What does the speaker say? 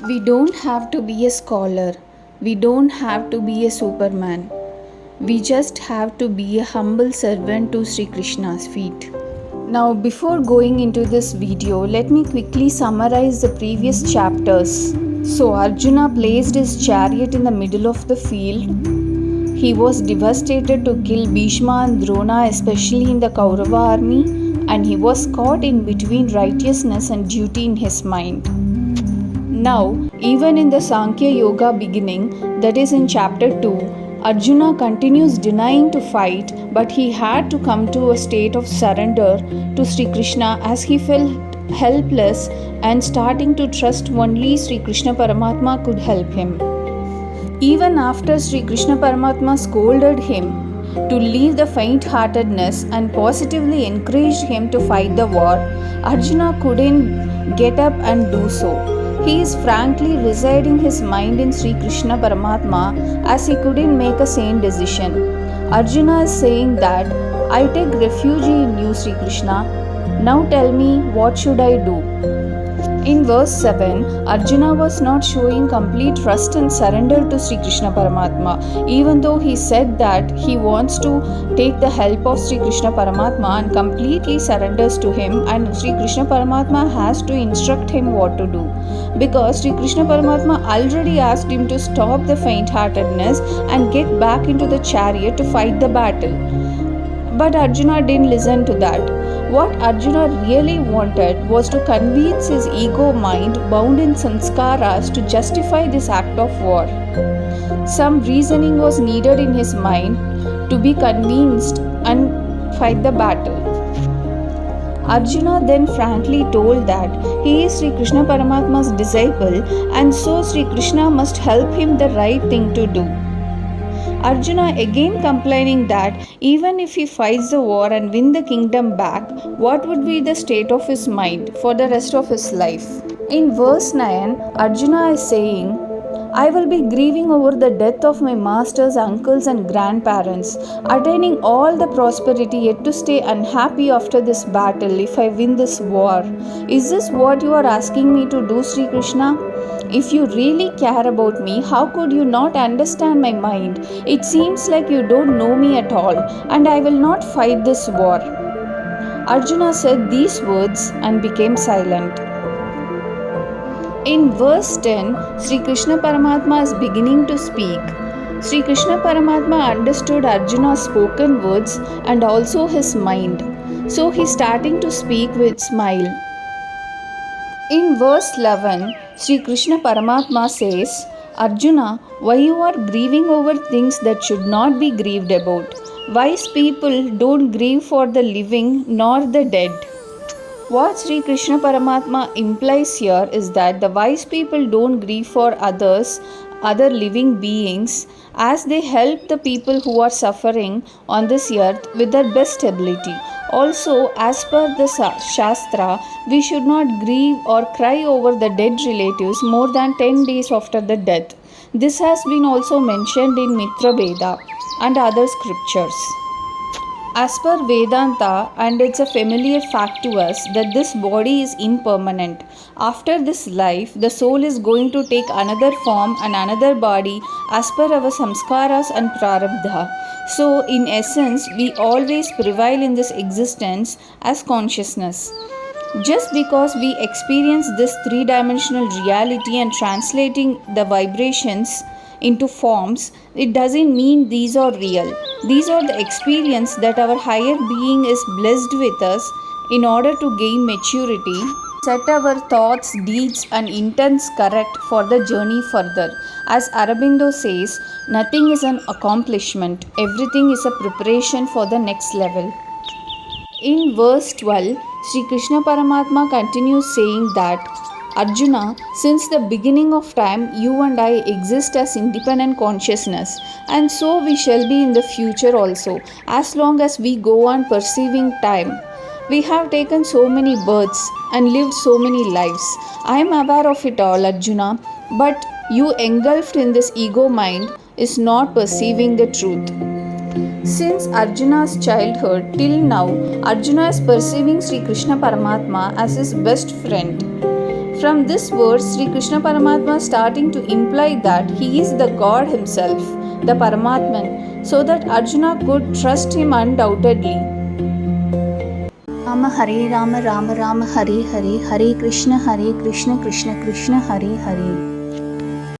We don't have to be a scholar. We don't have to be a superman. We just have to be a humble servant to Sri Krishna's feet. Now, before going into this video, let me quickly summarize the previous chapters. So, Arjuna placed his chariot in the middle of the field. He was devastated to kill Bhishma and Drona, especially in the Kaurava army, and he was caught in between righteousness and duty in his mind. Now, even in the Sankhya Yoga beginning, that is in chapter 2, Arjuna continues denying to fight, but he had to come to a state of surrender to Sri Krishna as he felt helpless and starting to trust only Sri Krishna Paramatma could help him. Even after Sri Krishna Paramatma scolded him to leave the faint-heartedness and positively encouraged him to fight the war, Arjuna couldn't get up and do so. He is frankly residing his mind in Sri Krishna Paramatma as he couldn't make a sane decision. Arjuna is saying that, I take refuge in you, Sri Krishna. Now tell me, what should I do? In verse 7, Arjuna was not showing complete trust and surrender to Sri Krishna Paramatma, even though he said that he wants to take the help of Sri Krishna Paramatma and completely surrenders to him, and Sri Krishna Paramatma has to instruct him what to do. Because Sri Krishna Paramatma already asked him to stop the faint-heartedness and get back into the chariot to fight the battle. But Arjuna didn't listen to that. What Arjuna really wanted was to convince his ego mind bound in sanskaras to justify this act of war. Some reasoning was needed in his mind to be convinced and fight the battle. Arjuna then frankly told that he is Sri Krishna Paramatma's disciple and so Sri Krishna must help him the right thing to do. Arjuna again complaining that even if he fights the war and win the kingdom back, what would be the state of his mind for the rest of his life? In verse 9, Arjuna is saying, I will be grieving over the death of my masters, uncles and grandparents, attaining all the prosperity yet to stay unhappy after this battle if I win this war. Is this what you are asking me to do, Sri Krishna? If you really care about me, how could you not understand my mind? It seems like you don't know me at all, and I will not fight this war. Arjuna said these words and became silent. In verse 10, Sri Krishna Paramatma is beginning to speak. Sri Krishna Paramatma understood Arjuna's spoken words and also his mind. So he is starting to speak with smile. In verse 11, Sri Krishna Paramatma says, Arjuna, why you are grieving over things that should not be grieved about? Wise people don't grieve for the living nor the dead. What Sri Krishna Paramatma implies here is that the wise people don't grieve for others, other living beings, as they help the people who are suffering on this earth with their best ability. Also, as per the Shastra, we should not grieve or cry over the dead relatives more than 10 days after the death. This has been also mentioned in Mitra Veda and other scriptures. As per Vedanta, and it's a familiar fact to us that this body is impermanent. After this life, the soul is going to take another form and another body as per our samskaras and prarabdha. So, in essence, we always prevail in this existence as consciousness. Just because we experience this three-dimensional reality and translating the vibrations into forms, it doesn't mean these are real. These are the experience that our higher being is blessed with us in order to gain maturity, set our thoughts, deeds and intents correct for the journey further. As Aurobindo says, nothing is an accomplishment, everything is a preparation for the next level. In verse 12, Sri Krishna Paramatma continues saying that, Arjuna, since the beginning of time, you and I exist as independent consciousness, and so we shall be in the future also, as long as we go on perceiving time. We have taken so many births and lived so many lives. I am aware of it all, Arjuna, but you engulfed in this ego mind is not perceiving the truth. Since Arjuna's childhood till now, Arjuna is perceiving Sri Krishna Paramatma as his best friend. From this verse, Sri Krishna Paramatma is starting to imply that he is the God himself, the Paramatman, so that Arjuna could trust him undoubtedly. Rama Hare Rama Rama Rama Hare Hare, Hare Krishna Krishna Krishna Hare Hare.